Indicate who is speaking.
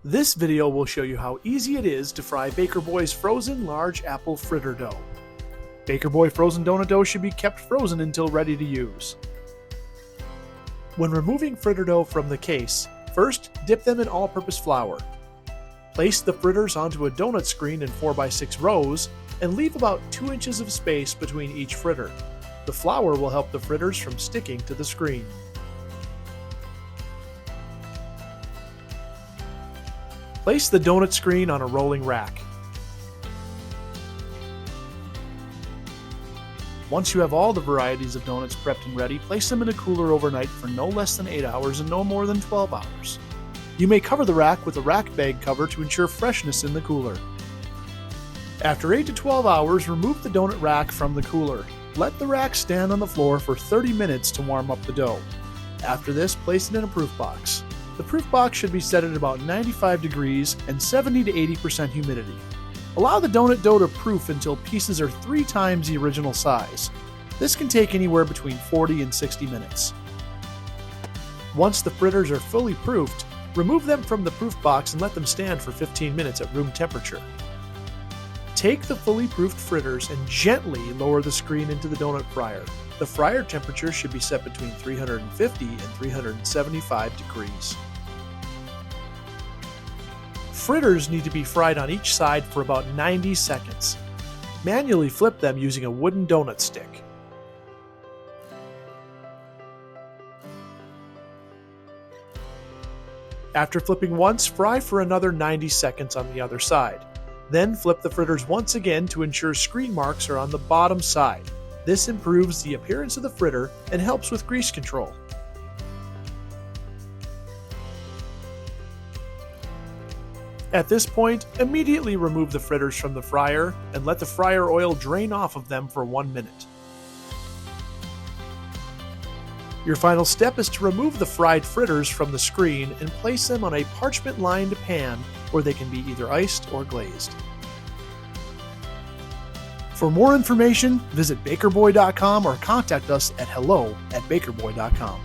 Speaker 1: This video will show you how easy it is to fry Baker Boy's frozen large apple fritter dough. Baker Boy frozen donut dough should be kept frozen until ready to use. When removing fritter dough from the case, first dip them in all-purpose flour. Place the fritters onto a donut screen in 4x6 rows and leave about 2 inches of space between each fritter. The flour will help the fritters from sticking to the screen. Place the donut screen on a rolling rack. Once you have all the varieties of donuts prepped and ready, place them in a cooler overnight for no less than 8 hours and no more than 12 hours. You may cover the rack with a rack bag cover to ensure freshness in the cooler. After 8 to 12 hours, remove the donut rack from the cooler. Let the rack stand on the floor for 30 minutes to warm up the dough. After this, place it in a proof box. The proof box should be set at about 95 degrees and 70 to 80% humidity. Allow the donut dough to proof until pieces are 3 times the original size. This can take anywhere between 40 and 60 minutes. Once the fritters are fully proofed, remove them from the proof box and let them stand for 15 minutes at room temperature. Take the fully proofed fritters and gently lower the screen into the donut fryer. The fryer temperature should be set between 350 and 375 degrees. Fritters need to be fried on each side for about 90 seconds. Manually flip them using a wooden donut stick. After flipping once, fry for another 90 seconds on the other side. Then flip the fritters once again to ensure screen marks are on the bottom side. This improves the appearance of the fritter and helps with grease control. At this point, immediately remove the fritters from the fryer and let the fryer oil drain off of them for 1 minute. Your final step is to remove the fried fritters from the screen and place them on a parchment-lined pan where they can be either iced or glazed. For more information, visit bakerboy.com or contact us at hello@bakerboy.com.